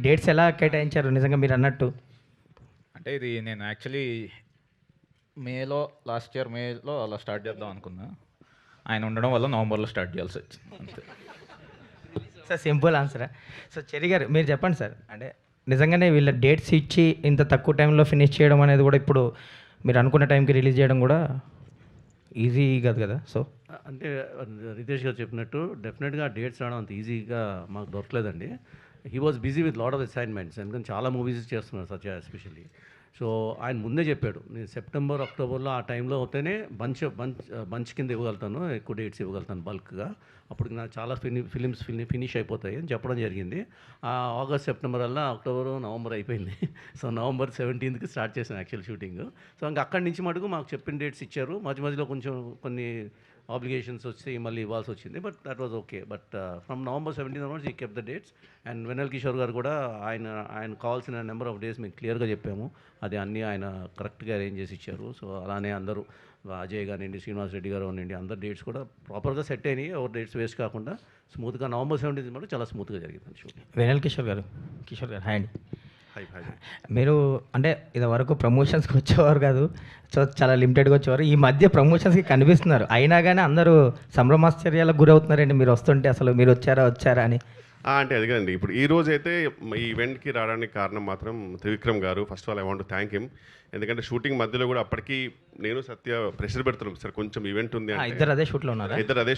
Dates ఎలా కేటాయించారు నిజంగా మీరు అన్నట్టు? అంటే ఇది నేను యాక్చువల్లీ లాస్ట్ ఇయర్ మేలో అలా స్టార్ట్ చేద్దాం అనుకున్నా. ఆయన ఉండడం వల్ల నవంబర్లో స్టార్ట్ చేయాల్సి వచ్చింది అంతే. సార్ సింపుల్ ఆన్సరా? సో చెరి గారు మీరు చెప్పండి సార్. అంటే నిజంగానే వీళ్ళ డేట్స్ ఇచ్చి ఇంత తక్కువ టైంలో ఫినిష్ చేయడం అనేది కూడా ఇప్పుడు మీరు అనుకున్న టైంకి రిలీజ్ చేయడం కూడా ఈజీ కాదు కదా. సో అంటే రితేష్ గారు చెప్పినట్టు డెఫినెట్గా డేట్స్ రావడం అంత ఈజీగా మాకు దొరకలేదండి. He was busy with lot of assignments, ఎందుకంటే చాలా మూవీస్ చేస్తున్నారు సత్య ఎస్పెషల్లీ. సో ఆయన ముందే చెప్పాడు, నేను సెప్టెంబర్ అక్టోబర్లో ఆ టైంలో అవుతేనే బంచ్ కింద ఇవ్వగలుగుతాను, ఎక్కువ డేట్స్ ఇవ్వగలుగుతాను బల్క్గా, అప్పుడు నాకు చాలా ఫిలిమ్స్ ఫినిష్ అయిపోతాయి అని చెప్పడం జరిగింది. ఆగస్ట్ సెప్టెంబర్ వల్ల అక్టోబర్ నవంబర్ అయిపోయింది. సో నవంబర్ 17కి స్టార్ట్ చేశాను యాక్చువల్ షూటింగ్. సో ఇంకా అక్కడి నుంచి మటుకు మాకు చెప్పిన డేట్స్ ఇచ్చారు. మధ్యలో కొంచెం కొన్ని ఆబ్లిగేషన్స్ వచ్చి మళ్ళీ ఇవ్వాల్సి వచ్చింది, but that was okay. But from November 17 onwards ఈ కెప్ ద డేట్స్. అండ్ వెన్నెల కిషోర్ గారు కూడా ఆయన కావాల్సిన నెంబర్ ఆఫ్ డేస్ మేము క్లియర్గా చెప్పాము, అది అన్నీ ఆయన కరెక్ట్గా అరేంజ్ చేసి ఇచ్చారు. సో అలానే అందరూ అజయ్ గారండి, శ్రీనివాస్ రెడ్డి గారు అనండి, అందరు డేట్స్ కూడా ప్రాపర్గా సెట్ అయినాయి. ఎవరు డేట్స్ వేస్ట్ కాకుండా స్మూత్గా నవంబర్ 17 కూడా చాలా స్మూత్గా జరిగింది షూట్. వెనల్ కిషోర్ గారు హాయ్ అండి. మీరు అంటే ఇది వరకు ప్రమోషన్స్కి వచ్చేవారు కాదు, సో చాలా లిమిటెడ్గా వచ్చేవారు. ఈ మధ్య ప్రమోషన్స్కి కనిపిస్తున్నారు, అయినా కానీ అందరూ సంభ్రమాశ్చర్యాలకు గురవుతున్నారండి మీరు వస్తుంటే. అసలు మీరు వచ్చారా అని. అంటే అది కదండి, ఇప్పుడు ఈ రోజు అయితే ఈ ఈవెంట్కి రావడానికి కారణం మాత్రం త్రివిక్రమ్ గారు. First of all I want to thank him. ఎందుకంటే షూటింగ్ మధ్యలో కూడా అప్పటికి నేను సత్య ప్రెషర్ పెడుతున్నాం, సార్ కొంచెం ఈవెంట్ ఉంది, ఇద్దరు అదే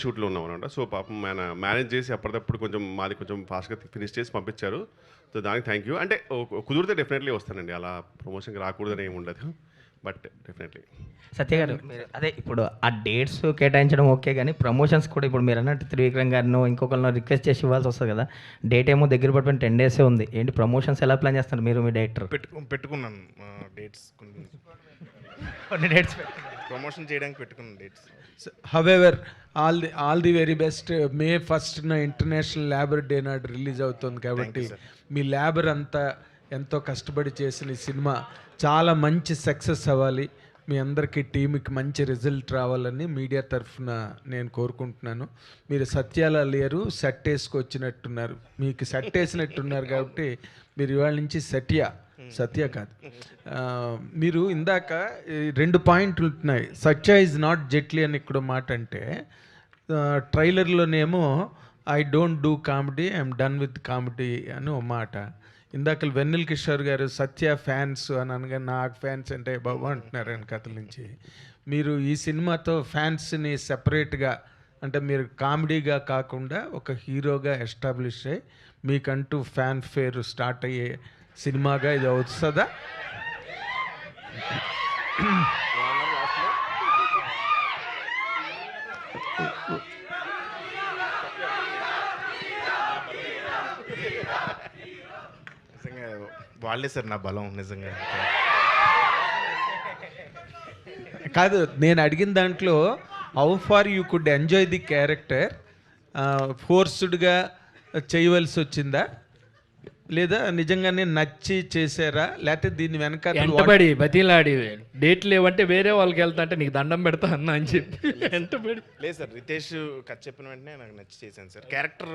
షూట్లో ఉన్నాం అనమాట. సో పాపం ఆయన మేనేజ్ చేసి అప్పటికప్పుడు మాది కొంచెం ఫాస్ట్గా ఫినిష్ చేసి పంపించారు. సో దానికి థ్యాంక్ యూ. అంటే కుదిరితే డెఫినెట్లీ వస్తానండి, అలా ప్రమోషన్కి రాకూడదని ఏమి ఉండదు, బట్ డెఫినెట్లీ. సత్య గారు అదే ఇప్పుడు ఆ డేట్స్ కేటాయించడం ఓకే, కానీ ప్రమోషన్స్ కూడా ఇప్పుడు మీరు అన్నట్టు త్రివిక్రమ్ గారినో ఇంకొకరినో రిక్వెస్ట్ చేసి ఇవ్వాల్సి వస్తుంది కదా. డేట్ ఏమో దగ్గర పడిపోయిన 10 days ఉంది. ఏంటి ప్రమోషన్స్ ఎలా ప్లాన్ చేస్తారు మీరు, మీ డైరెక్టర్? పెట్టుకున్నాను డేట్స్, కొన్ని డేట్స్ ప్రమోషన్ చేయడానికి పెట్టుకున్నాను dates. However all the very best. May 1st international labour day నాడు రిలీజ్ అవుతుంది కాబట్టి మీ లేబర్ అంతా ఎంతో కష్టపడి చేసిన ఈ సినిమా చాలా మంచి సక్సెస్ అవ్వాలి, మీ అందరికీ టీంకి మంచి రిజల్ట్ రావాలని మీడియా తరఫున నేను కోరుకుంటున్నాను. మీరు సత్యాల లేరు, సెట్ వేసుకొచ్చినట్టున్నారు, మీకు సెట్ వేసినట్టున్నారు కాబట్టి మీరు ఇవాళ నుంచి సత్య కాదు. మీరు ఇందాక 2 పాయింట్లు ఉంటున్నాయి. సత్య ఈజ్ నాట్ జెట్లీ అని ఇక్కడ మాట అంటే, ట్రైలర్లోనేమో I don't do comedy, I'm done with comedy అని ఒక మాట. ఇందాక వెన్నెల కిషోర్ గారు సత్య ఫ్యాన్స్ అని అనగా నాకు ఫ్యాన్స్ అంటే బాబు అంటున్నారు ఆయన కథల నుంచి. మీరు ఈ సినిమాతో ఫ్యాన్స్ని సెపరేట్గా, అంటే మీరు కామెడీగా కాకుండా ఒక హీరోగా ఎస్టాబ్లిష్ అయ్యి మీకంటూ ఫ్యాన్ ఫేర్ స్టార్ట్ అయ్యే సినిమాగా ఇది వస్తుందా? నిజంగా వాళ్ళే సార్ నా బలం నిజంగా. కాదు, నేను అడిగిన దాంట్లో how far you could enjoy the character, ఫోర్స్డ్గా చేయవలసి వచ్చిందా లేదా నిజంగానే నచ్చి చేశారా, లేకపోతే దీని వెనక ఎంటబడి బతిలాడి డేట్ లేవంటే వేరే వాళ్ళకి వెళ్తా అంటే నీకు దండం పెడతా అన్నా అని చెప్పి ఎంటబడి. లేదు సార్, రితేష్ కథ చెప్పిన వెంటనే నాకు నచ్చి చేశాను సార్. క్యారెక్టర్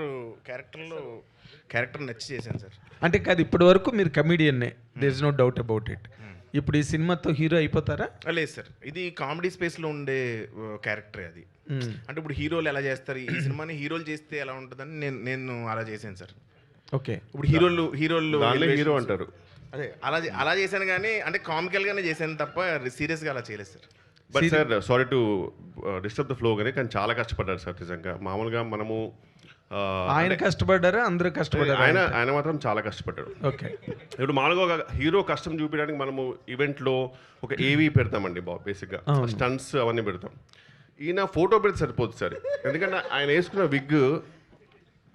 నచ్చి చేశాను సార్. అంటే కాదు, ఇప్పటి వరకు మీరు కమీడియన్నే, there is no doubt about it. ఇప్పుడు ఈ సినిమాతో హీరో అయిపోతారా? లేదు సార్, ఇది కామెడీ స్పేస్లో ఉండే క్యారెక్టర్ అది. అంటే ఇప్పుడు హీరోలు ఎలా చేస్తారు, ఈ సినిమాని హీరోలు చేస్తే ఎలా ఉంటుందని నేను అలా చేశాను సార్. ఓకే, ఇప్పుడు హీరోలు హీరో అంటారు, అదే అలా చేశాను, కానీ అంటే కామికల్గానే చేశాను తప్ప సీరియస్గా అలా చేయలేదు sir. But sir sorry to disturb the flow కానీ చాలా కష్టపడ్డారు సార్ నిజంగా. మామూలుగా మనము ఆయన కష్టపడ్డారా, అందరూ కష్టపడ్డారు? ఆయన మాత్రం చాలా కష్టపడ్డాడు. ఓకే, ఇప్పుడు మామూలుగా ఒక హీరో కష్టం చూపించడానికి మనము ఈవెంట్లో ఒక ఏవీ పెడతామండి, బేసిక్గా స్టంట్స్ అవన్నీ పెడతాం. ఈయన ఫోటో పెడితే సరిపోతుంది సార్, ఎందుకంటే ఆయన వేసుకున్న విగ్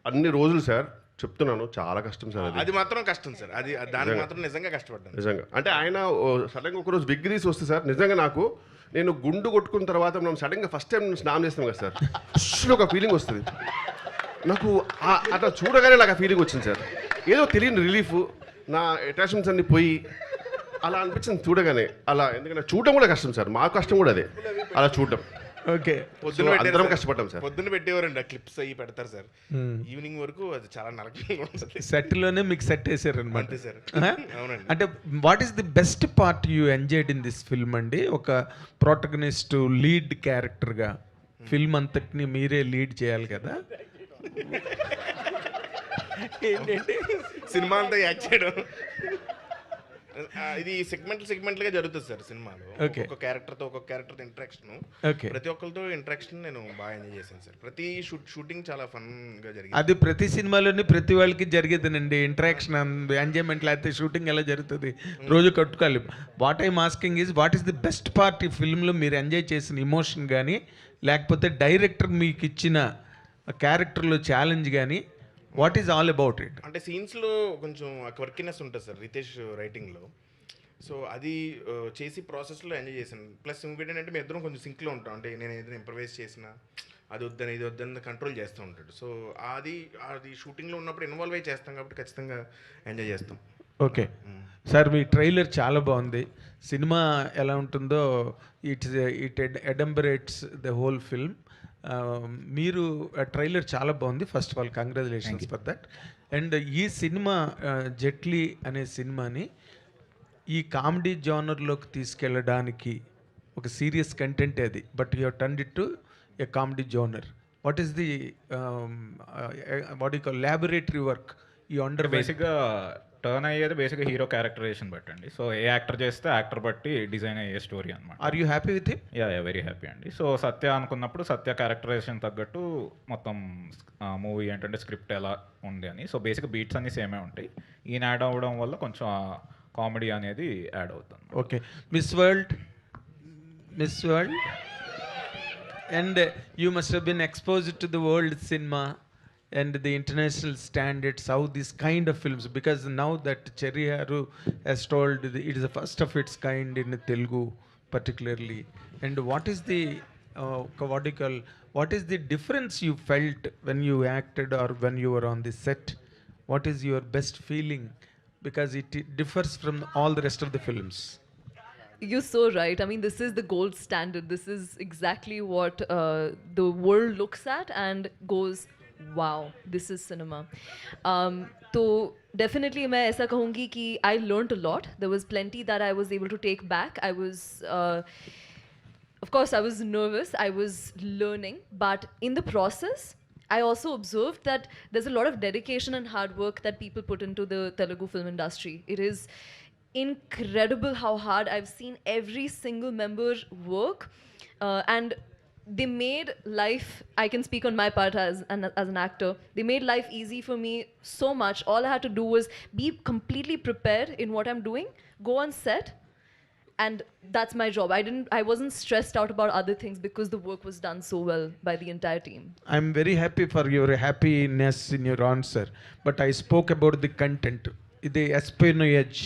అన్ని రోజులు సార్ చెప్తున్నాను చాలా కష్టం సార్. అది మాత్రం కష్టం సార్, అది దానికి మాత్రం నిజంగా కష్టపడ్డాను నిజంగా. అంటే ఆయన సడన్గా ఒకరోజు విగ్ తీసి వస్తే సార్ నిజంగా నేను గుండు కొట్టుకున్న తర్వాత మనం సడన్గా ఫస్ట్ టైం స్నానం చేస్తాం కదా సార్, ఒక ఫీలింగ్ వస్తుంది నాకు. అట్లా చూడగానే నాకు ఆ ఫీలింగ్ వచ్చింది సార్, ఏదో తెలియని రిలీఫ్, నా అటాచ్మెంట్స్ అన్ని పోయి అలా అనిపించింది చూడగానే. అలా ఎందుకంటే చూడటం కూడా కష్టం సార్, మా కష్టం కూడా అదే, అలా చూడటం. ఓకే. పొద్దున So, పెట్టారు అందరం సార్. కష్టపడ్డాం సార్. పొద్దున పెట్టేవారండి ఆ క్లిప్స్ అవి పెడతారు సార్. ఈవినింగ్ వరకు అది చాలా నరకంగా ఉంటుంది. సెట్లోనే మీకు సెట్ వేసారనమాట. అంతే సార్. అవునండి. అంటే what is the best part you enjoyed in this film అండి? ఒక ప్రోటగనిస్ట్ లీడ్ క్యారెక్టర్గా ఫిల్మ్ అంతటిని మీరే లీడ్ చేయాలి కదా. ఏంటంటే సినిమా అంతా యాక్ట్ చేయడం ఇది సెగ్మెంట్లుగా జరుగుతుంది సార్ సినిమాలో. Okay. ఒక్కొక్క క్యారెక్టర్తో ఇంటరాక్షన్, ఓకే. ప్రతి ఒక్కరితో ఇంటరాక్షన్ నేను బాగా ఎంజాయ్ చేశాను సార్. ప్రతి షూటింగ్ చాలా ఫన్గా జరిగింది. అది ప్రతి సినిమాలోని ప్రతి వాళ్ళకి జరిగేదేనండి ఇంటరాక్షన్ ఎంజాయ్మెంట్. లేకపోతే షూటింగ్ ఎలా జరుగుతుంది, రోజు కట్టుకోవాలి. What I'm asking is what is the best part ఈ ఫిల్మ్లో మీరు ఎంజాయ్ చేసిన ఇమోషన్ కానీ, లేకపోతే డైరెక్టర్ మీకు ఇచ్చిన క్యారెక్టర్లో ఛాలెంజ్ కానీ, what is all about it? అంటే సీన్స్లో కొంచెం క్వర్కినెస్ ఉంటుంది సార్ రితేష్ రైటింగ్లో. సో అది చేసి ప్రాసెస్లో ఎంజాయ్ చేశాను. ప్లస్ ఇంకోటి ఏంటంటే మేము ఇద్దరం కొంచెం సింక్లో ఉంటాం. అంటే నేను ఏదైనా ఇంప్రవైజ్ చేసినా అది వద్దని ఇది వద్దని కంట్రోల్ చేస్తూ ఉంటాడు. సో అది షూటింగ్లో ఉన్నప్పుడు ఇన్వాల్వ్ అయ్యి చేస్తాం కాబట్టి ఖచ్చితంగా ఎంజాయ్ చేస్తాం. ఓకే సార్, మీ ట్రైలర్ చాలా బాగుంది. సినిమా ఎలా ఉంటుందో it adumbrates the whole film. మీరు ట్రైలర్ చాలా బాగుంది. First of all congratulations for that. And ఈ సినిమా జెట్లీ అనే సినిమాని ఈ కామెడీ జానర్లోకి తీసుకెళ్ళడానికి ఒక సీరియస్ కంటెంట్ అది, but you turned it to a comedy genre. What is the what you call laboratory work ఈ అండర్? బేసిక్గా టర్న్ అయ్యేది బేసిక్గా హీరో క్యారెక్టరైజేషన్ బట్టండి. సో ఏ యాక్టర్ చేస్తే యాక్టర్ బట్టి డిజైన్ అయ్యే స్టోరీ అనమాట. Are you happy with him? Yeah very happy అండి. సో సత్య అనుకున్నప్పుడు సత్య క్యారెక్టరైజేషన్ తగ్గట్టు మొత్తం మూవీ ఏంటంటే స్క్రిప్ట్ ఎలా ఉంది అని. సో బేసిక్గా బీట్స్ అన్నీ సేమే ఉంటాయి. ఈయన యాడ్ అవ్వడం వల్ల కొంచెం కామెడీ అనేది యాడ్ అవుతుంది. Okay. Miss world and you must have been exposed to the world cinema and the international standards, how this kind of films, because now that Cherry Haru has told it is the first of its kind in Telugu particularly. And what is the what is the difference you felt when you acted or when you were on the set? What is your best feeling? Because it differs from all the rest of the films. You're so right. I mean, this is the gold standard. This is exactly what the world looks at and goes, wow, this is cinema. So definitely मैं ऐसा कहूँगी कि I learned a lot. There was plenty that I was able to take back. I was, of course, I was nervous. I was learning, but in the process, I also observed that there's a lot of dedication and hard work that people put into the Telugu film industry. It is incredible how hard I've seen every single member work, and they made life, I can speak on my part as an actor, they made life easy for me so much. All I had to do was be completely prepared in what I'm doing, go on set, and that's my job. I wasn't stressed out about other things because the work was done so well by the entire team. I'm very happy for your happiness in your answer, but I spoke about the content, the espionage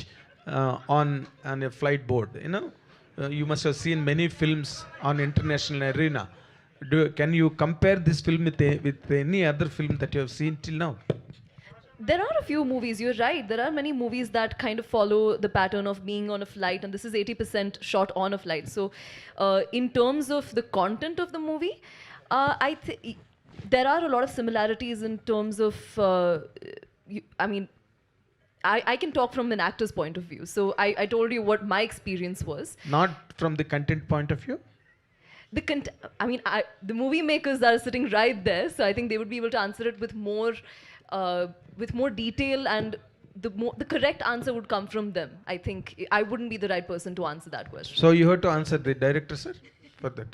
on a flight board. You know, you must have seen many films on international arena. Can you compare this film with any other film that you have seen till now? There are a few movies, you're right. There are many movies that kind of follow the pattern of being on a flight, and this is 80% shot on a flight. So, in terms of the content of the movie, there are a lot of similarities in terms of, I can talk from an actor's point of view. So, I told you what my experience was. Not from the content point of view? The movie makers are sitting right there, so I think they would be able to answer it with more detail, and the correct answer would come from them. I think I wouldn't be the right person to answer that question. So you have to answer the director, sir, for that.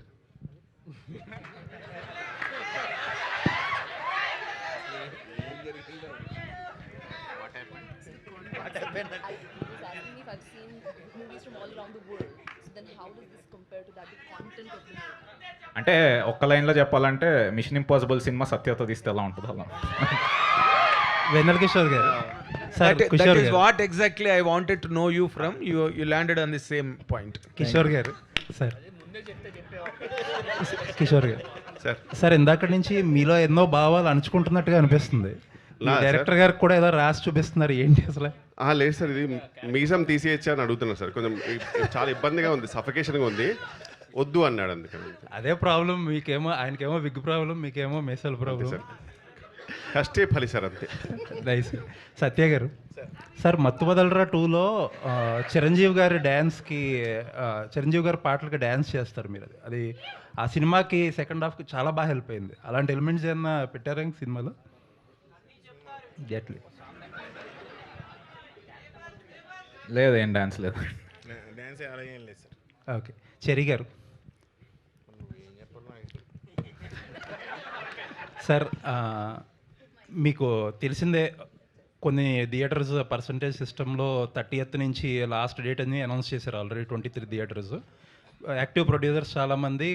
I was asking if I've seen movies from all around the world. So then how does this compare to that, the content of the movie? అంటే ఒక్క లైన్లో చెప్పాలంటే machine impossible cinema సత్యతో తీస్తే ఎలా ఉంటుంది అలా. వెన్నెల కిషోర్ గారు sir, That is what exactly I wanted to know you from. You landed on the same point. Kishore గారు సార్, కిషోర్ గారు సార్ సార్, ఇందాక నుంచి మీలో ఎన్నో భావాలు అణుచుకుంటున్నట్టుగా అనిపిస్తుంది. డైరెక్టర్ గారికి కూడా ఏదో రాసి చూపిస్తున్నారు, ఏంటి అసలు? లేదు సార్, ఇది మీసం తీసేయచ్చా అని అడుగుతున్నాను సార్. కొంచెం చాలా ఇబ్బందిగా ఉంది, సఫికేషన్గా ఉంది. వద్దు అన్నాడు అందుకని. అదే ప్రాబ్లం, మీకేమో ఆయనకేమో విగ్ ప్రాబ్లం, మీకేమో మెసల్ ప్రాబ్లం. సార్ కష్టే ఫలి సార్ అంతే. నైస్. సత్య గారు సార్, మత్తు వదలరా 2లో చిరంజీవి గారి డ్యాన్స్కి, చిరంజీవి గారి పాటలకి డ్యాన్స్ చేస్తారు మీరు. అది ఆ సినిమాకి సెకండ్ హాఫ్కి చాలా బాగా హెల్ప్ అయింది. అలాంటి ఎలిమెంట్స్ ఏమన్నా పెట్టారా ఇంక సినిమాలో? ఎట్లీ లేదు, ఏం డాన్స్ లేదు. డ్యాన్స్ అలా ఏం లేదు సార్. ఓకే. చెరి గారు సార్, మీకు తెలిసిందే కొన్ని థియేటర్స్ పర్సంటేజ్ సిస్టంలో 30th నుంచి లాస్ట్ డేట్ అని అనౌన్స్ చేశారు. Already 23 theatres. యాక్టివ్ ప్రొడ్యూసర్స్ చాలామంది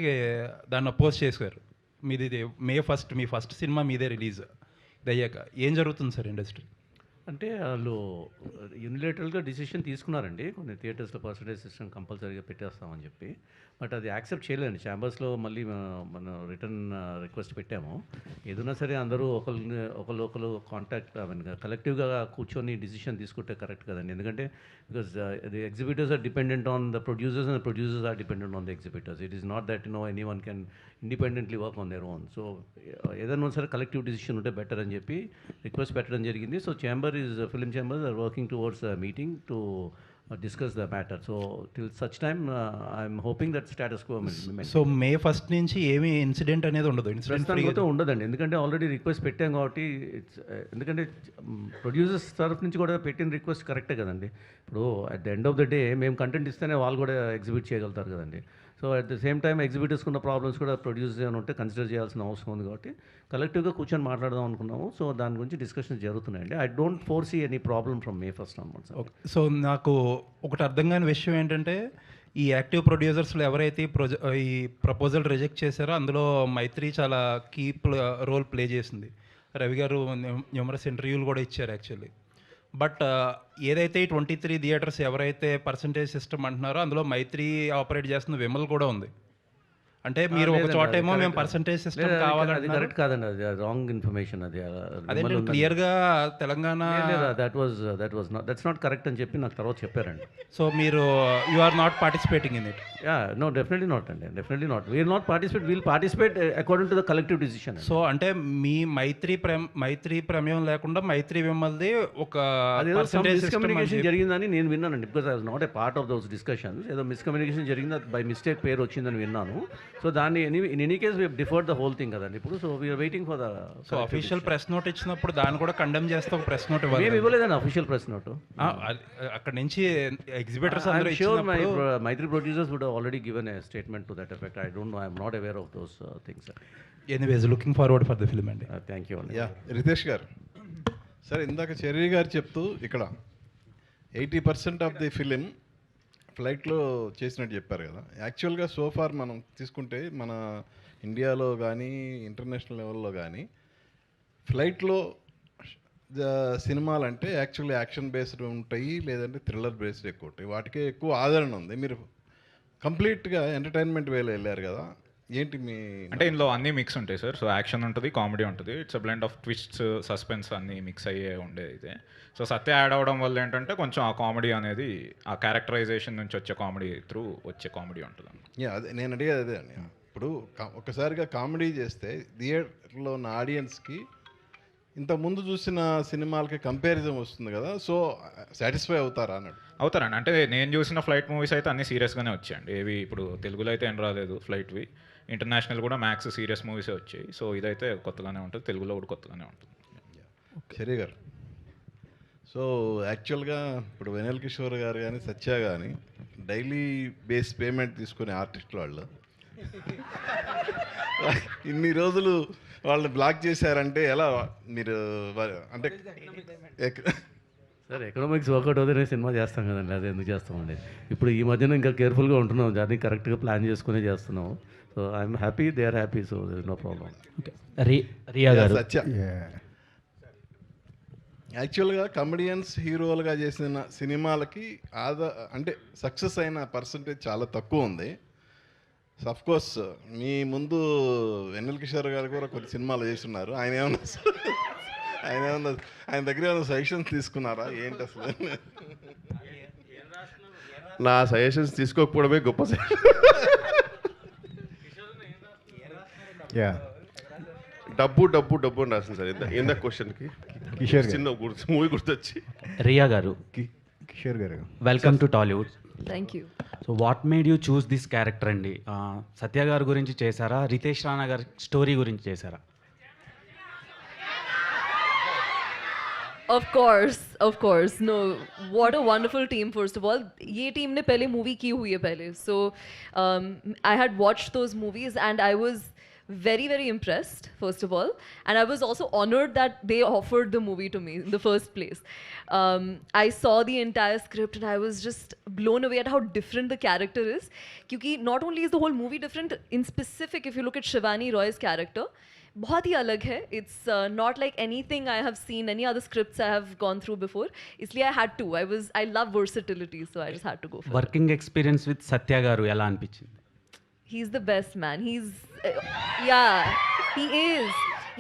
దాన్ని అపోజ్ చేశారు. మీది May 1 మీ ఫస్ట్ సినిమా మీదే రిలీజ్ ఇది అయ్యాక ఏం జరుగుతుంది సార్ ఇండస్ట్రీ? అంటే వాళ్ళు యూనిలేటరల్గా డిసిషన్ తీసుకున్నారండి, కొన్ని థియేటర్స్లో పర్సంటేజ్ సిస్టమ్ కంపల్సరీగా పెట్టేస్తామని చెప్పి. బట్ అది యాక్సెప్ట్ చేయలేదండి. ఛాంబర్స్లో మళ్ళీ మన రిటర్న్ రిక్వెస్ట్ పెట్టాము. ఏదైనా సరే అందరూ ఒకరు కాంటాక్ట్ కలెక్టివ్గా కూర్చొని డిసిషన్ తీసుకుంటే కరెక్ట్ కదండి. ఎందుకంటే because the exhibitors are dependent on the producers and producers are dependent on the exhibitors. It is not that any one can independently work on their own. So ఏదైనా సరే collective decision ఉంటే better అని చెప్పి request పెట్టడం జరిగింది. So film chambers are working towards meeting to discuss the matter. So till such time I'm hoping that status quo will remain. So May 1 నుంచి ఏమీ incident అనేది ఉండదు? ఇన్సిడెంట్ ఉండదండి, ఎందుకంటే ఆల్రెడీ రిక్వెస్ట్ పెట్టాం కాబట్టి. ఎందుకంటే ప్రొడ్యూసర్స్ తరఫు నుంచి కూడా పెట్టిన రిక్వెస్ట్ కరెక్టే కదండి. ఇప్పుడు at the end of the day మేము కంటెంట్ ఇస్తేనే వాళ్ళు కూడా ఎగ్జిబిట్ చేయగలుగుతారు కదండి. So at the same time ఎగ్జిబిటర్స్కి ఉన్న ప్రాబ్లమ్స్ కూడా ప్రొడ్యూసర్స్ ఏమైనా ఉంటే కన్సిడర్ చేయాల్సిన అవసరం ఉంది. కాబట్టి కలెక్టివ్గా కూర్చొని మాట్లాడదాం అనుకున్నాము. సో దాని గురించి డిస్కషన్స్ జరుగుతున్నాయండి. I don't foresee any problem from May 1 onwards. So నాకు ఒకటి అర్థం కాని విషయం ఏంటంటే, ఈ యాక్టివ్ ప్రొడ్యూసర్స్లో ఎవరైతే ఈ ప్రపోజల్ రిజెక్ట్ చేశారో అందులో మైత్రి చాలా కీ రోల్ ప్లే చేసింది. రవి గారు న్యూమరస్ ఇంటర్వ్యూలు కూడా ఇచ్చారు యాక్చువల్లీ. బట్ ఏదైతే 23 థియేటర్స్ ఎవరైతే పర్సంటేజ్ సిస్టమ్ అంటున్నారో అందులో మైత్రి ఆపరేట్ చేస్తున్న విమల్ కూడా ఉంది. అంటే మీరు ఒక చోట ఏమో మేము పర్సంటేజ్ సిస్టమ్ కావాలంటే కరెక్ట్ కాదండి, అది రాంగ్ ఇన్ఫర్మేషన్. అది అదే క్లియర్గా తెలంగాణ దట్స్ నాట్ కరెక్ట్ అని చెప్పి నాకు తర్వాత చెప్పారండి. సో మీరు you are not participating in it? No, definitely not అండి, definitely not. We'll not participate, we'll participate according to the collective decision. So అంటే మీ మైత్రి ప్రమేయం లేకుండా మైత్రి విమల్ది ఒక మిస్కమ్యూనికేషన్ జరిగిందని నేను విన్నానండి. Because I was not a part of those discussions. ఏదో మిస్కమ్యూనికేషన్ జరిగింది, బై మిస్టేక్ పేరు వచ్చిందని విన్నాను. సో దాన్ని in any case we deferred the whole thing కదండి ఇప్పుడు. So we're waiting for the official press note ఇచ్చినప్పుడు దాన్ని కూడా కండెమ్ చేస్తే ఒక ప్రెస్ నోట్ మేము ఇవ్వలేదండి అఫీషియల్ ప్రెస్ నోట్. అక్కడ నుంచి exhibitors Mythri producers would already given a statement to that effect. I don't know, I'm not aware of those things. Anyways looking forward for the film అండి. Thank you అండి. రితేష్ గారు, sir ఇందాక cherry గారు చెప్తూ ఇక్కడ 80% of the film ఫ్లైట్లో చేసినట్టు చెప్పారు కదా. యాక్చువల్గా సోఫార్ మనం తీసుకుంటే మన ఇండియాలో కానీ ఇంటర్నేషనల్ లెవెల్లో కానీ ఫ్లైట్లో సినిమాలు అంటే యాక్చువల్లీ యాక్షన్ బేస్డ్ ఉంటాయి, లేదంటే థ్రిల్లర్ బేస్డ్ ఎక్కువ ఉంటాయి. వాటికే ఎక్కువ ఆదరణ ఉంది. మీరు కంప్లీట్గా ఎంటర్టైన్మెంట్ వేలో వెళ్ళారు కదా, ఏంటి మీ అంటే ఇందులో అన్నీ మిక్స్ ఉంటాయి సార్. సో యాక్షన్ ఉంటుంది, కామెడీ ఉంటుంది, it's a blend of twists, suspense అన్నీ మిక్స్ అయ్యే ఉండేది అయితే. సో సత్య యాడ్ అవ్వడం వల్ల ఏంటంటే కొంచెం ఆ కామెడీ అనేది ఆ క్యారెక్టరైజేషన్ నుంచి వచ్చే కామెడీ త్రూ వచ్చే కామెడీ ఉంటుంది. అదే నేను అడిగేది అదే అండి. ఇప్పుడు ఒకసారిగా కామెడీ చేస్తే థియేటర్లో ఉన్న ఆడియన్స్కి ఇంత ముందు చూసిన సినిమాలకి కంపారిజన్ వస్తుంది కదా, సో సాటిస్ఫై అవుతారా అన్నాడు. అవుతారండి. అంటే నేను చూసిన ఫ్లైట్ మూవీస్ అయితే అన్నీ సీరియస్గానే వచ్చాయండి. ఏవి ఇప్పుడు తెలుగులో అయితే ఏం రాలేదు ఫ్లైట్వి. ఇంటర్నేషనల్ కూడా మ్యాక్స్ సీరియస్ మూవీసే వచ్చాయి. సో ఇదైతే కొత్తగానే ఉంటుంది, తెలుగులో కూడా కొత్తగానే ఉంటుంది. సరే గారు, సో యాక్చువల్గా ఇప్పుడు వెనల్ కిషోర్ గారు కానీ సత్య కానీ డైలీ బేస్ పేమెంట్ తీసుకునే ఆర్టిస్టులు వాళ్ళు ఇన్ని రోజులు వాళ్ళని బ్లాక్ చేశారంటే ఎలా? మీరు అంటే సార్ ఎకనామిక్స్ వర్కౌట్ అవుతేనే సినిమా చేస్తాం కదండి, అది ఎందుకు చేస్తామండి. ఇప్పుడు ఈ మధ్యన ఇంకా కేర్ఫుల్గా ఉంటున్నాం, దాన్ని కరెక్ట్గా ప్లాన్ చేసుకునే చేస్తున్నాం. So I'm happy, they are happy, so there is no problem. Riya garu, Satya యాక్చువల్గా కమెడియన్స్ హీరోలుగా చేసిన సినిమాలకి అంటే సక్సెస్ అయిన పర్సంటేజ్ చాలా తక్కువ ఉంది. కోర్స్ మీ ముందు వెన్నెల కిషోర్ గారు కూడా కొన్ని సినిమాలు చేస్తున్నారు. ఆయన దగ్గర ఏమైనా సజెషన్స్ తీసుకున్నారా ఏంటి అసలు? నా సజెషన్స్ తీసుకోకపోవడమే గొప్ప యా డబ్బు డబ్బు డబ్బు అని రాసింది సార్ ఇందా క్వశ్చన్కి కిషోర్ గారు. చిన్న మూవీ గుర్తొచ్చి. రియా గారు, కిషోర్ గారు, welcome to Tollywood. Thank you. So what made you choose this character అండి? సత్య గారి గురించి చేశారా, రితేష్ రాణా గారి స్టోరీ గురించి చేశారా? Of course. No, what a wonderful team. First of all, ये team ने पहले movie की हुई है पहले. So I had watched those movies and I was very, very impressed, first of all. And I was also honored that they offered the movie to me in the first place. I saw the entire script and I was just blown away at how different the character is. Because not only is the whole movie different, in specific, if you look at Shivani Roy's character, बहुत ही अलग है. It's not like anything I have seen, any other scripts I have gone through before. इसलिए I had to. I love versatility, so I just had to go for it. Working experience with Satya garu ఎలా అనిపించింది? He's the best man. Yeah, he is.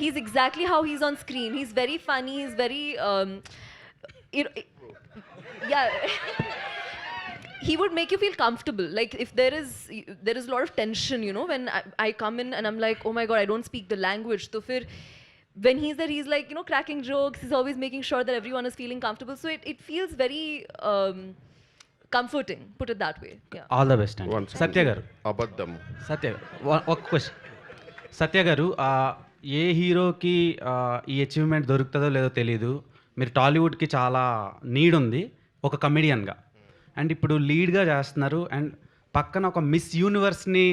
He's exactly how he's on screen. He's very funny. He's very, yeah. He would make you feel comfortable. Like if there is a lot of tension, you know, when I come in and I'm like, oh my God, I don't speak the language. So when he's there, he's like, you know, cracking jokes. He's always making sure that everyone is feeling comfortable. So it feels very comforting, put it that way. Yeah. All the best అండి. One second. సత్య గారు, అబద్ధం. సత్య గారు, ఒక question. సత్య గారు, ఏ హీరోకి ఈ achievement దొరుకుతుందో లేదో తెలియదు. మీరు టాలీవుడ్కి చాలా నీడ్ ఉంది ఒక కమెడియన్గా, అండ్ ఇప్పుడు లీడ్గా చేస్తున్నారు, అండ్ పక్కన ఒక మిస్ యూనివర్స్ని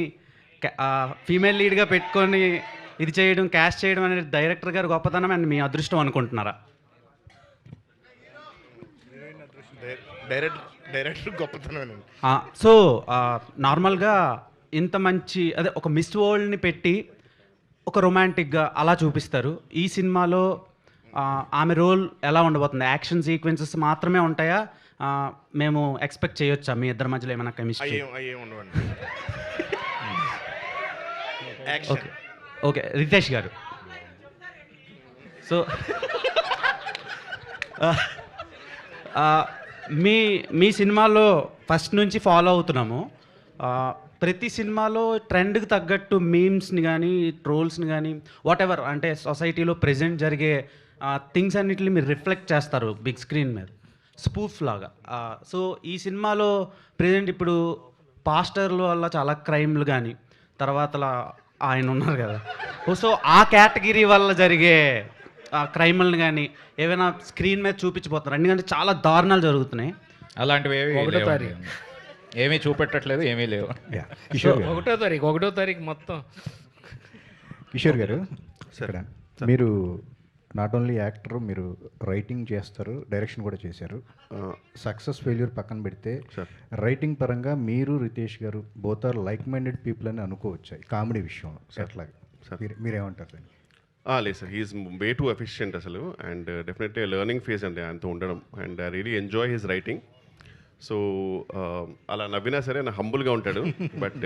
ఫీమేల్ లీడ్గా పెట్టుకొని ఇది చేయడం, క్యాస్ట్ చేయడం అనేది డైరెక్టర్ గారు గొప్పతనం అండ్ మీ అదృష్టం అనుకుంటున్నారా? డైరెక్టర్ గొప్పతనం. సో నార్మల్గా ఇంత మంచి అదే ఒక మిస్ వరల్డ్ని పెట్టి ఒక రొమాంటిక్గా అలా చూపిస్తారు. ఈ సినిమాలో ఆమె రోల్ ఎలా ఉండబోతుంది? యాక్షన్ సీక్వెన్సెస్ మాత్రమే ఉంటాయా? మేము ఎక్స్పెక్ట్ చేయొచ్చా మీ ఇద్దరి మధ్యలో ఏమైనా కెమిస్ట్రీ? అయ్యే ఉండవండి. ఓకే రితేష్ గారు, సో మీ సినిమాలో ఫస్ట్ నుంచి ఫాలో అవుతున్నాము. ప్రతి సినిమాలో ట్రెండ్కి తగ్గట్టు మీమ్స్ని కానీ ట్రోల్స్ని కానీ వాట్ ఎవర్ అంటే సొసైటీలో ప్రెజెంట్ జరిగే థింగ్స్ అన్నిటిని మీరు రిఫ్లెక్ట్ చేస్తారు బిగ్ స్క్రీన్ మీద, స్పూఫ్ లాగా. సో ఈ సినిమాలో ప్రెజెంట్ ఇప్పుడు పాస్టర్ల వల్ల చాలా క్రైమ్లు కానీ, తర్వాత ఆయన ఉన్నారు కదా, సో ఆ కేటగిరీ వల్ల జరిగే క్రైమ్లను కానీ ఏమైనా స్క్రీన్ మీద చూపించిపోతున్నారు? ఎందుకంటే చాలా దారుణాలు జరుగుతున్నాయి. అలాంటివి ఒకటో తారీఖు ఏమీ చూపెట్టట్లేదు, ఏమీ లేవు. కిషోర్ గారు, ఒకటో తారీఖు మొత్తం. కిషోర్ గారు, ఇక్కడ మీరు నాట్ ఓన్లీ యాక్టర్, మీరు రైటింగ్ చేస్తారు, డైరెక్షన్ కూడా చేశారు. సక్సెస్ ఫెయిల్యూర్ పక్కన పెడితే రైటింగ్ పరంగా మీరు Ritesh garu both are like minded people అని అనుకోవచ్చు కామెడీ విషయంలో. అట్లాగే మీరేమంటారు? లేదు sir, he's way too efficient అసలు. అండ్ డెఫినెట్లీ లెర్నింగ్ ఫేజ్ అండి ఆయనతో ఉండడం. And I really enjoy his writing. So అలా నవ్వినా సరే నా హంబుల్గా ఉంటాడు, బట్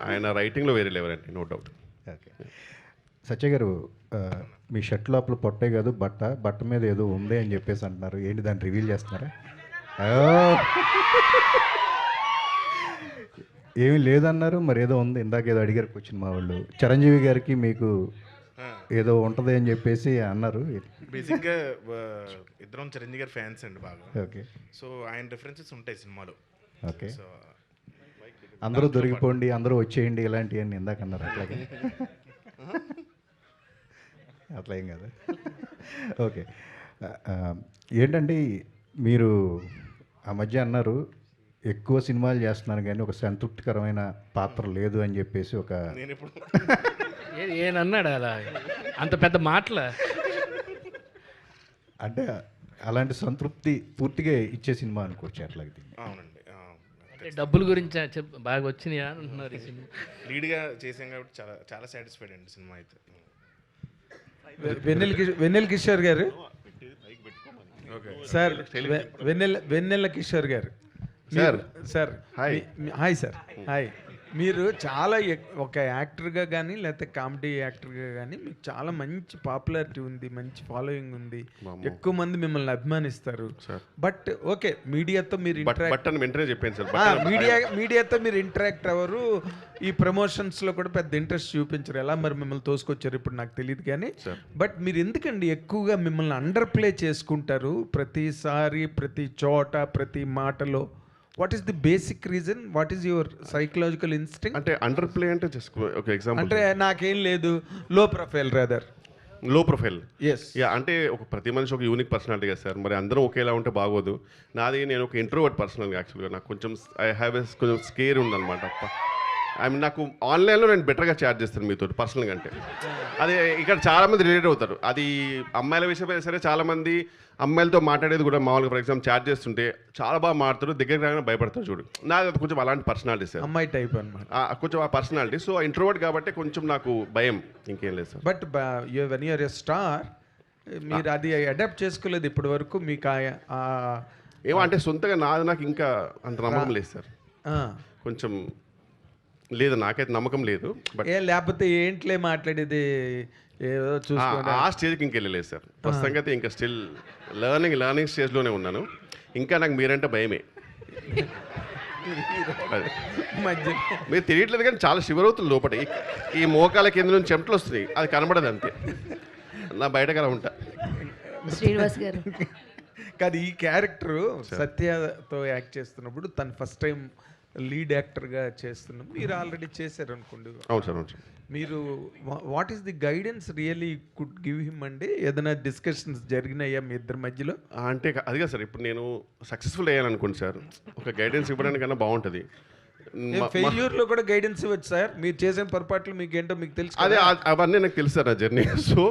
ఆయన రైటింగ్లో వేరే లెవెల్ అండి, నో డౌట్. ఓకే సత్య గారు, మీ షర్ట్ లోపల పొట్టే కాదు బట్ట మీద ఏదో ఉంది అని చెప్పేసి అంటున్నారు. ఏంటి దాన్ని రివీల్ చేస్తున్నారా? ఏమీ లేదన్నారు, మరి ఏదో ఉంది. ఇందాక ఏదో అడిగారు క్వశ్చన్ మా వాళ్ళు. చిరంజీవి గారికి మీకు ఏదో ఉంటుంది అని చెప్పేసి అన్నారు. బేసిక్గా ఇద్దరం చిరంజీవి గారి ఫ్యాన్స్ అండి బాగా. ఓకే, సో ఆయన రిఫరెన్సెస్ ఉంటాయి సినిమాలో. ఓకే, అందరూ దొరికిపోండి, అందరూ వచ్చేయండి ఇలాంటివన్నీ ఇందాక అన్నారు. అట్లాగే అట్లా ఏం కదా. ఓకే, ఏంటంటే మీరు ఆ మధ్య అన్నారు ఎక్కువ సినిమాలు చేస్తున్నాను కానీ ఒక సంతృప్తికరమైన పాత్ర లేదు అని చెప్పేసి ఒక ఏనన్నాడు అలా అంత పెద్ద మాటల. అంటే అలాంటి సంతృప్తి పూర్తిగా ఇచ్చే సినిమా అనుకోవచ్చు అట్లాగే. అవునండి, డబ్బుల గురించి బాగా వచ్చినాయా అంటున్నారు. ఈ సినిమా లీడ్గా చేసాం కాబట్టి చాలా చాలా సాటిస్ఫైడ్ అండి సినిమా అయితే. వెన్నెల కిషోర్ గారు సార్, వెన్నెల కిషోర్ గారు సార్. Hi sir, hi. మీరు చాలా ఒక యాక్టర్గా కానీ లేకపోతే కామెడీ యాక్టర్గా కానీ మీకు చాలా మంచి పాపులారిటీ ఉంది, మంచి ఫాలోయింగ్ ఉంది, ఎక్కువ మంది మిమ్మల్ని అభిమానిస్తారు. బట్ ఓకే, మీడియాతో మీరు వెంటనే చెప్పాను సార్, మీడియాతో మీరు ఇంటరాక్ట్ అవ్వరు, ఈ ప్రమోషన్స్లో కూడా పెద్ద ఇంట్రెస్ట్ చూపించరు. ఎలా మరి మిమ్మల్ని తోసుకొచ్చారు ఇప్పుడు నాకు తెలియదు కానీ, బట్ మీరు ఎందుకండి ఎక్కువగా మిమ్మల్ని అండర్ ప్లే చేసుకుంటారు ప్రతిసారి, ప్రతి చోట, ప్రతి మాటలో? What is the basic reason? What is your psychological instinct? అంటే అండర్ ప్లే అంటే జస్ట్ ఒక ఎగ్జాంపుల్, అంటే నాకేం లేదు, లో ప్రొఫైల్ రాదర్. లో ప్రొఫైల్, ఎస్. అంటే ఒక ప్రతి మనిషి ఒక యూనిక్ పర్సనాలిటీ కదా సార్, మరి అందరం ఒకేలా ఉంటే బాగోదు. నేను ఒక ఇంట్రోవర్ట్ పర్సనల్గా యాక్చువల్గా నాకు కొంచెం కొంచెం స్కేర్ ఉందన్నమాట. నాకు ఆన్లైన్లో నేను బెటర్గా చాట్ చేస్తాను మీతో పర్సనల్గా అంటే. అది ఇక్కడ చాలామంది రిలేట్ అవుతారు. అది అమ్మాయిల విషయమైనా సరే, చాలామంది అమ్మాయిలతో మాట్లాడేది కూడా మామూలుగా ఫర్ ఎగ్జాంపుల్ చాట్ చేస్తుంటే చాలా బాగా మాట్లాడతారు, దగ్గరికి రాగానే భయపడతారు చూడు. నాది కొంచెం అలాంటి పర్సనాలిటీ సార్, అమ్మాయి టైప్ అనమాట, కొంచెం ఆ పర్సనాలిటీ. సో ఇంట్రోవర్ట్ కాబట్టి కొంచెం నాకు భయం, ఇంకేం లేదు sir. But when you're a star మీరు అది అడాప్ట్ చేసుకోలేదు ఇప్పటి వరకు. మీకు ఏమో అంటే సొంతగా నాకు ఇంకా అంత నమ్మకం లేదు సార్, కొంచెం లేదు, నాకైతే నమ్మకం లేదు. బట్ లేకపోతే ఏంట్లే మాట్లాడేది ఏదో చూసుకోండి, ఆ స్టేజ్కి ఇంకెళ్ళలేదు సార్. ప్రస్తుతంగా అయితే ఇంకా స్టిల్ లర్నింగ్ స్టేజ్లోనే ఉన్నాను. ఇంకా నాకు మీరంటే భయమే. మీరు తెలియట్లేదు కానీ చాలా షివర్ అవుతుంది లోపల. ఈ మోకాల కింద నుంచి చెమటలు వస్తున్నాయి, అది కనబడదు అంతే. నా బయటకు అలా ఉంటా. శ్రీనివాస్ గారు కాదు, ఈ క్యారెక్టర్ సత్యతో యాక్ట్ చేస్తున్నప్పుడు తను ఫస్ట్ టైం లీడ్ యాక్టర్గా చేస్తున్నాం, మీరు ఆల్రెడీ చేశారు అనుకోండి. అవును సార్, అవును సార్. మీరు what is the guidance really could give him అండి? ఏదైనా డిస్కషన్స్ జరిగినాయా మీ ఇద్దరి మధ్యలో? అంటే అదిగా సార్, ఇప్పుడు నేను సక్సెస్ఫుల్ అయ్యాను అనుకోండి సార్, ఒక గైడెన్స్ ఇవ్వడానికన్నా బాగుంటుంది. ఫెయిల్యూర్లో కూడా గైడెన్స్ ఇవ్వచ్చు సార్, మీరు చేసిన పొరపాట్లు మీకు ఏంటో మీకు తెలుసు. అదే అవన్నీ నాకు తెలుసు సార్ నా జర్నీ. సో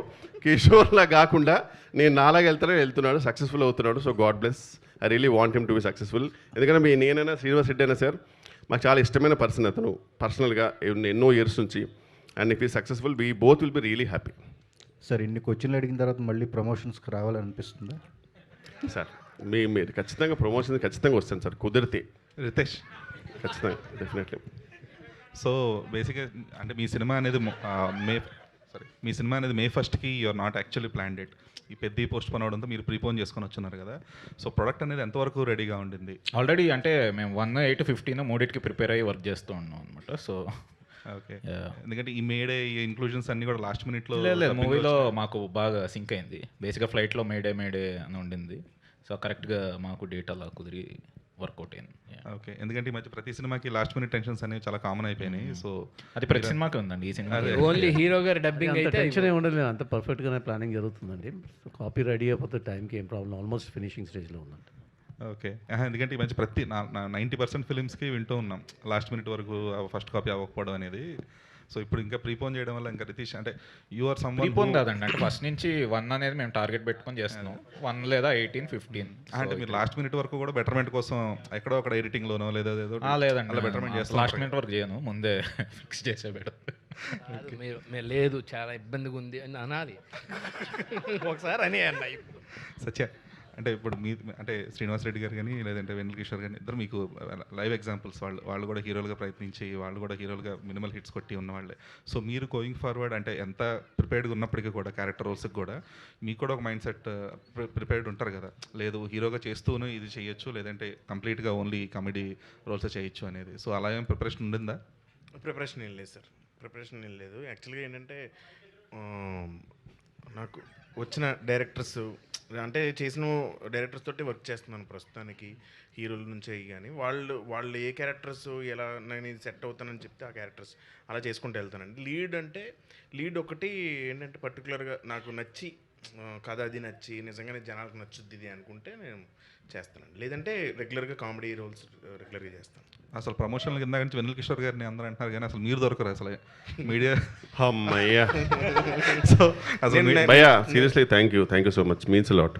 కిషోర్లా కాకుండా నేను నాలాగా వెళ్తున్నాడు, సక్సెస్ఫుల్ అవుతున్నాడు. So God bless, I really want him to be successful. ఎందుకంటే నేనైనా శ్రీనివాస్ రెడ్డి అయినా సార్ మాకు చాలా ఇష్టమైన పర్సన్ అతను పర్సనల్గా ఎన్నో ఇయర్స్ నుంచి. అండ్ ఇఫ్ ఈ successful we both will be really happy. Sir ఇన్ని క్వశ్చన్లు అడిగిన తర్వాత మళ్ళీ ప్రమోషన్స్కి రావాలనిపిస్తుందా సార్? మీరు ఖచ్చితంగా ప్రమోషన్ ఖచ్చితంగా వస్తాను సార్, కుదిరితే. రితేష్ ఖచ్చితంగా, డెఫినెట్లీ. సో బేసిక్గా అంటే మీ సినిమా అనేది May 1st you're not actually plan date. ఈ పెద్ద పోస్ట్ పోన్ అవడంతో మీరు ప్రీపోన్ చేసుకొని వచ్చున్నారు కదా. సో ప్రొడక్ట్ అనేది ఎంతవరకు రెడీగా ఉండింది? ఆల్రెడీ అంటే మేము 1, 8, 15 మూడింటికి ప్రిపేర్ అయ్యి వర్క్ చేస్తూ ఉన్నాం అనమాట. సో ఓకే, ఎందుకంటే ఈ మేడే ఈ ఇంక్లూజన్స్ అన్ని కూడా లాస్ట్ మినిట్లో మూవీలో మాకు బాగా సింక్ అయింది. బేసిక్గా ఫ్లైట్లో మేడే అని ఉండింది. సో కరెక్ట్గా మాకు డేట్ అలా కుదిరి వర్కౌట్ అయింది. ఓకే, ఎందుకంటే ఈ మధ్య ప్రతి సినిమాకి లాస్ట్ మినిట్ టెన్షన్స్ అనేవి చాలా కామన్ అయిపోయినాయి. సో అది ప్రతి సినిమాకి ఉందండి. ఈ సినిమా ఓన్లీ హీరో గారు డబ్బింగ్ అయితే టెన్షన్ ఏమి ఉండదు, అంత పర్ఫెక్ట్గానే ప్లానింగ్ జరుగుతుందండి. కాపీ రెడీ అయిపోతే టైంకి ఏం ప్రాబ్లం, ఆల్మోస్ట్ ఫినిషింగ్ స్టేజ్లో ఉందండి. ఓకే, ఎందుకంటే ఈ మధ్య ప్రతి 90% ఫిలిమ్స్కి వింటూ ఉన్నాం లాస్ట్ మినిట్ వరకు ఫస్ట్ కాపీ అవ్వకపోవడం అనేది. సో ఇప్పుడు ఇంకా ప్రీపోన్ చేయడం వల్ల ఇంకా రితీష్ అంటే యూఆర్ సమ్ ప్రీపోన్ కాదండి, అంటే ఫస్ట్ నుంచి 1 అనేది మేము టార్గెట్ పెట్టుకొని చేస్తున్నాం. 1 లేదా 18, 15 అంటే మీరు లాస్ట్ మినిట్ వరకు కూడా బెటర్మెంట్ కోసం ఎక్కడో అక్కడ ఎడిటింగ్లోనో లేదా లేదండి, అలా బెటర్మెంట్ చేస్తాం. లాస్ట్ మినిట్ వరకు చేయను, ముందే ఫిక్స్ చేసే బెటర్. మీరు లేదు చాలా ఇబ్బందిగా ఉంది అని అనాలి ఒకసారి అని అన్న. సత్య అంటే ఇప్పుడు మీ అంటే శ్రీనివాస్ రెడ్డి గారు కానీ లేదంటే వెన్నెల కిషోర్ కానీ ఇద్దరు మీకు లైవ్ ఎగ్జాంపుల్స్. వాళ్ళు కూడా హీరోలుగా ప్రయత్నించి వాళ్ళు కూడా హీరోలుగా మినిమల్ హిట్స్ కొట్టి ఉన్నవాళ్ళే. సో మీరు గోయింగ్ ఫార్వర్డ్ అంటే ఎంత ప్రిపేర్డ్గా ఉన్నప్పటికీ కూడా క్యారెక్టర్ రోల్స్కి కూడా మీకు కూడా ఒక మైండ్ సెట్ ప్రిపేర్డ్ ఉంటారు కదా, లేదు హీరోగా చేస్తూనే ఇది చేయొచ్చు, లేదంటే కంప్లీట్గా ఓన్లీ కామెడీ రోల్స్ చేయొచ్చు అనేది. సో అలా ఏం ప్రిపరేషన్ ఉండిందా? ప్రిపరేషన్ ఏం లేదు సార్, ప్రిపరేషన్ ఏం లేదు. యాక్చువల్గా ఏంటంటే నాకు వచ్చిన డైరెక్టర్స్ అంటే చేసిన డైరెక్టర్స్ తోటి వర్క్ చేస్తున్నాను ప్రస్తుతానికి, హీరోల నుంచి అయ్యి. కానీ వాళ్ళు ఏ క్యారెక్టర్స్ ఎలా నేను ఇది సెట్ అవుతానని చెప్తే ఆ క్యారెక్టర్స్ అలా చేసుకుంటూ వెళ్తానండి. లీడ్ ఒకటి ఏంటంటే పర్టికులర్గా నాకు నచ్చి కథ అది నచ్చి నిజంగానే జనాలకు నచ్చుద్ది ఇది అనుకుంటే నేను చేస్తానండి. లేదంటే రెగ్యులర్గా కామెడీ రోల్స్ రెగ్యులర్గా చేస్తాను. అసలు ప్రమోషన్ల కింద నుంచి వెన్నెల కిషోర్ గారిని అందరూ అంటున్నారు కానీ అసలు మీరు దొరకరు అసలు మీడియా. అమ్మయ్యా, సో అసలు భయ్యా seriously thank you so much, means lot.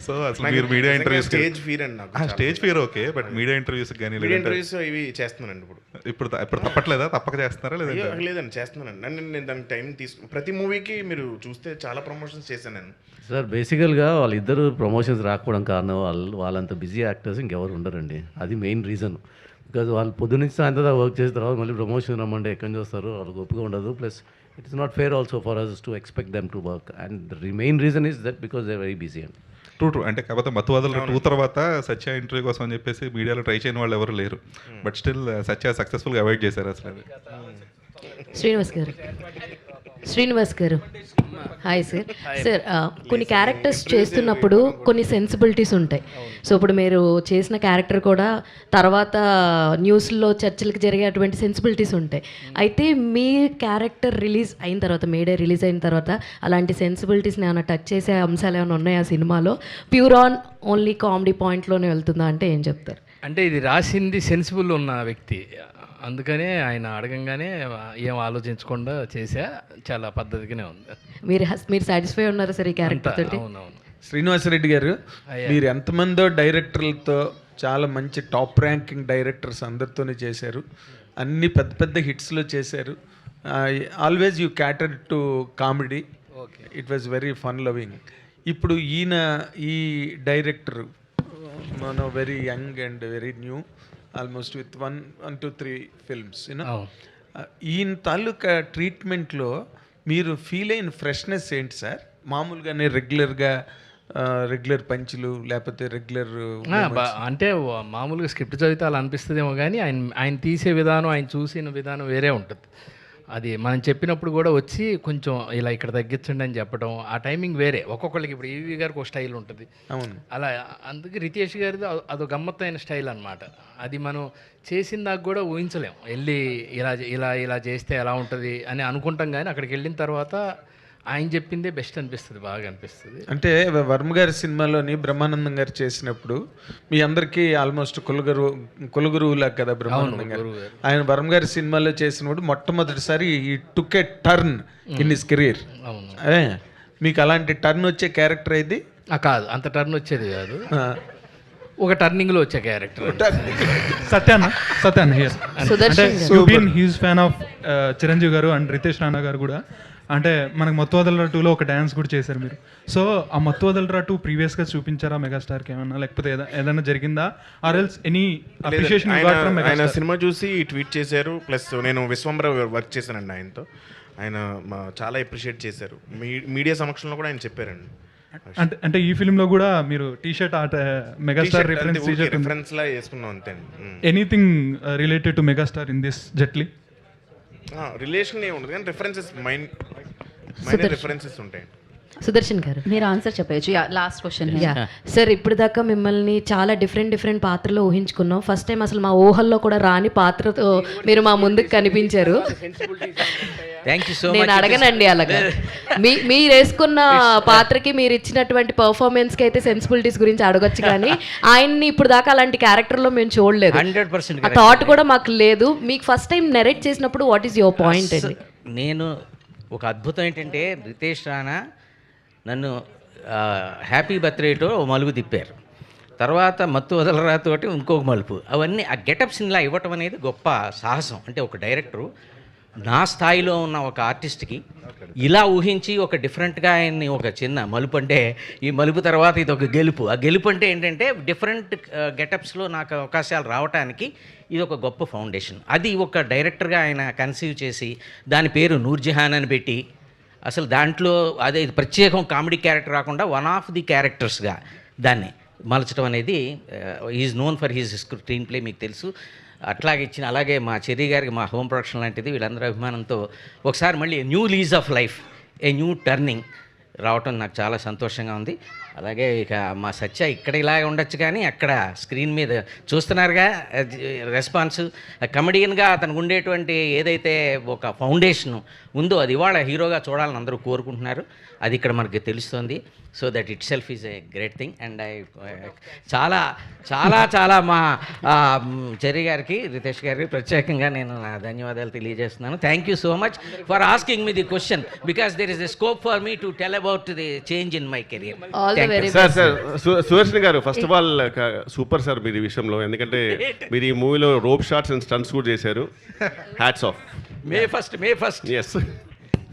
So అసలు మీరు మీడియా ఇంటర్వ్యూస్ స్టేజ్ ఫియర్ అండి నాకు. Stage fear okay, but media interviews కానీ ఇంటర్వ్యూస్ ఇవి చేస్తున్నానండి ఇప్పుడు తప్పట్లేదా? తప్పక చేస్తున్నారా లేదా? లేదండి, చేస్తున్నానండి. నేను దానికి టైం ప్రతి మూవీకి మీరు చూస్తే చాలా ప్రమోషన్స్ చేశాను నేను. సార్ బేసికల్గా వాళ్ళిద్దరు ప్రమోషన్స్ రాకపోవడం కారణం వాళ్ళంత బిజీ యాక్టర్స్ ఇంకెవరు ఉండరండి, అది మెయిన్ రీజన్. బికాజ్ వాళ్ళు పొద్దున్నుంచి సాయంత్రం దాకా వర్క్ చేసిన తర్వాత మళ్ళీ ప్రమోషన్ రమ్మంటే ఎక్కడి నుంచి వస్తారు, వాళ్ళకి ఓపిక ఉండదు. Plus it's not fair also for us to expect them to work, and the main reason is that because they very busy అండి. ట్రూ అంటే కాకపోతే మత్తువదల 2 తర్వాత సత్య ఇంటర్వ్యూ కోసం అని చెప్పేసి మీడియాలో ట్రై చేయని వాళ్ళు ఎవరు లేరు. బట్ స్టిల్ సత్య సక్సెస్ఫుల్గా అవాయిడ్ చేశారు అసలు అది. శ్రీనివాస్ గారు హాయ్ సార్. సార్ కొన్ని క్యారెక్టర్స్ చేస్తున్నప్పుడు కొన్ని సెన్సిబిలిటీస్ ఉంటాయి. సో ఇప్పుడు మీరు చేసిన క్యారెక్టర్ కూడా తర్వాత న్యూస్లో చర్చలకు జరిగేటువంటి సెన్సిబిలిటీస్ ఉంటాయి. అయితే మీ క్యారెక్టర్ రిలీజ్ అయిన తర్వాత, మేడే రిలీజ్ అయిన తర్వాత అలాంటి సెన్సిబిలిటీస్ని ఏమైనా టచ్ చేసే అంశాలు ఏమైనా ఉన్నాయా సినిమాలో? ప్యూర్ ఆన్ ఓన్లీ కామెడీ పాయింట్లోనే వెళ్తుందా అంటే ఏం చెప్తారు? అంటే ఇది రాసింది సెన్సిబుల్ ఉన్న వ్యక్తి, అందుకనే ఆయన అడగంగానే ఏం ఆలోచించకుండా చేసా, చాలా పద్ధతిగానే ఉంది. మీరు సాటిస్ఫై ఉన్నారు సార్ ఈ క్యారెక్టర్ తోటి? అవునవును. శ్రీనివాసరెడ్డి గారు, మీరు ఎంతమందో డైరెక్టర్లతో చాలా మంచి టాప్ ర్యాంకింగ్ డైరెక్టర్స్ అందరితోనే చేశారు, అన్ని పెద్ద పెద్ద హిట్స్లో చేశారు. Always you క్యాటర్ to comedy, it was very fun loving. ఇప్పుడు ఈ డైరెక్టర్ మన very young and very new, almost with 1 to 3 films ఈయన తాలూకా ట్రీట్మెంట్లో మీరు ఫీల్ అయిన ఫ్రెష్నెస్ ఏంటి సార్? మామూలుగానే రెగ్యులర్ పంచులు లేకపోతే రెగ్యులర్ అంటే మామూలుగా స్క్రిప్ట్ చదివితే అలా అనిపిస్తుందేమో కానీ ఆయన తీసే విధానం, ఆయన చూసిన విధానం వేరే ఉంటుంది. అది మనం చెప్పినప్పుడు కూడా వచ్చి కొంచెం ఇలా ఇక్కడ తగ్గించండి అని చెప్పడం, ఆ టైమింగ్ వేరే. ఒక్కొక్కరికి ఇప్పుడు ఈవీ గారికి ఒక స్టైల్ ఉంటుంది, అవును, అలా అందుకే రితేష్ గారిది అదో గమ్మత్తైన స్టైల్ అనమాట. అది మనం చేసిన దాకా కూడా ఊహించలేం. వెళ్ళి ఇలా చేస్తే ఎలా ఉంటుంది అని అనుకుంటాం, కానీ అక్కడికి వెళ్ళిన తర్వాత ఆయన చెప్పిందే బెస్ట్ అనిపిస్తుంది, బాగా అనిపిస్తుంది. అంటే వర్మ గారి సినిమాలోని బ్రహ్మానందం గారు చేసినప్పుడు మీ అందరికీ ఆల్మోస్ట్ కులగురువులా కదా బ్రహ్మానందం గారు. ఆయన వర్మ గారి సినిమాలో చేసినప్పుడు మొట్టమొదటిసారి ఈ టుక్ ఏ టర్న్ ఇన్ హిస్ కెరీర్. మీకు అలాంటి టర్న్ వచ్చే క్యారెక్టర్ ఇది కాదు, అంత టర్న్ వచ్చేది కాదు, ఒక టర్నింగ్లో వచ్చే character. Satyanna here he's fan of Chiranjeevi garu and Riteish Rana గారు కూడా. అంటే మనకు మత్తువదలరా 2లో ఒక డ్యాన్స్ కూడా చేశారు మీరు. సో ఆ మత్తువదలరా 2 ప్రీవియస్గా చూపించారా మెగాస్టార్కి ఏమన్నా, లేకపోతే ఏదైనా జరిగిందా? Or else any appreciation? ఆయన సినిమా చూసి ట్వీట్ చేశారు, ప్లస్ నేను విశ్వంబర వర్క్ చేశానండి ఆయనతో. ఆయన చాలా అప్రిషియేట్ చేశారు, మీడియా సమక్షంలో కూడా ఆయన చెప్పారండి. అంటే ఈ ఫిల్మ్లో కూడా మీరు టీ-షర్ట్ మెగాస్టార్ రిఫరెన్స్ లా వేసుకున్నాం అంతే. Anything related to megastar in this Jetlee? Relation ఏమి ఉండదు కానీ రిఫరెన్సెస్ రిఫరెన్సెస్ ఉంటాయి. సుదర్శన్ గారు మీరు ఆన్సర్ చెప్పచ్చు. Last question sir. ఇప్పుడు దాకా మిమ్మల్ని చాలా డిఫరెంట్ పాత్రలో ఊహించుకున్నాం. ఫస్ట్ టైం అసలు మా ఊహల్లో కూడా రాని పాత్రతో మీరు మా ముందుకు కనిపించారు. నేను అడగనండి అలాగా. మీరు వేసుకున్న పాత్రకి మీరు ఇచ్చినటువంటి పర్ఫార్మెన్స్కి అయితే సెన్సిబిలిటీస్ గురించి అడగొచ్చు, కానీ ఆయన్ని ఇప్పుడు దాకా అలాంటి క్యారెక్టర్లో మేము చూడలేదు. 100% ఆ థాట్ కూడా మాకు లేదు. మీకు ఫస్ట్ టైం నెరేట్ చేసినప్పుడు వాట్ ఈస్ యువర్ పాయింట్ అండి? నేను ఒక అద్భుతం ఏంటంటే రితేష్ రాణా నన్ను హ్యాపీ బర్త్డేతో మలుపు తిప్పారు, తర్వాత మత్తు వదలరాతోటి ఇంకొక మలుపు. అవన్నీ ఆ గెటప్స్ని ఇలా ఇవ్వటం అనేది గొప్ప సాహసం. అంటే ఒక డైరెక్టరు నా స్థాయిలో ఉన్న ఒక ఆర్టిస్ట్కి ఇలా ఊహించి ఒక డిఫరెంట్గా ఆయన్ని ఒక చిన్న మలుపు, అంటే ఈ మలుపు తర్వాత ఇది ఒక గెలుపు. ఆ గెలుపు అంటే ఏంటంటే డిఫరెంట్ గెటప్స్లో నాకు అవకాశాలు రావడానికి ఇది ఒక గొప్ప ఫౌండేషన్. అది ఒక డైరెక్టర్గా ఆయన కన్సీవ్ చేసి దాని పేరు నూర్జహాన్ అని పెట్టి, అసలు దాంట్లో అదే ప్రత్యేకం కామెడీ క్యారెక్టర్ రాకుండా వన్ ఆఫ్ ది క్యారెక్టర్స్గా దాన్ని మలచడం అనేది is known for his screen play, మీకు తెలుసు. అట్లాగే ఇచ్చిన, అలాగే మా చెర్రీ గారికి మా హోమ్ ప్రొడక్షన్ లాంటిది వీళ్ళందరూ అభిమానంతో ఒకసారి మళ్ళీ new lease of life, a new turning రావటం నాకు చాలా సంతోషంగా ఉంది. అలాగే ఇక మా సత్య ఇక్కడ ఇలాగే ఉండొచ్చు, కానీ అక్కడ స్క్రీన్ మీద చూస్తున్నారుగా రెస్పాన్స్. కమెడియన్గా అతనికి ఉండేటువంటి ఏదైతే ఒక ఫౌండేషన్ ఉందో అది ఇవాళ హీరోగా చూడాలని అందరూ కోరుకుంటున్నారు. అది ఇక్కడ మనకి తెలుస్తుంది. So that it self is a great thing. And చాలా చాలా చాలా మా చెర్రీ గారికి, రితేష్ గారికి ప్రత్యేకంగా నేను నా ధన్యవాదాలు తెలియజేస్తున్నాను. Thank you so much for asking me the question, because there is a scope for me to tell about the change in my career. Sir Sudarshan garu, first of all super sir మీరు ఈ విషయంలో, ఎందుకంటే మీరు ఈ మూవీలో రోప్ షాట్స్ అండ్ స్టంట్స్ కూడా చేశారు. Hats off. May first yes.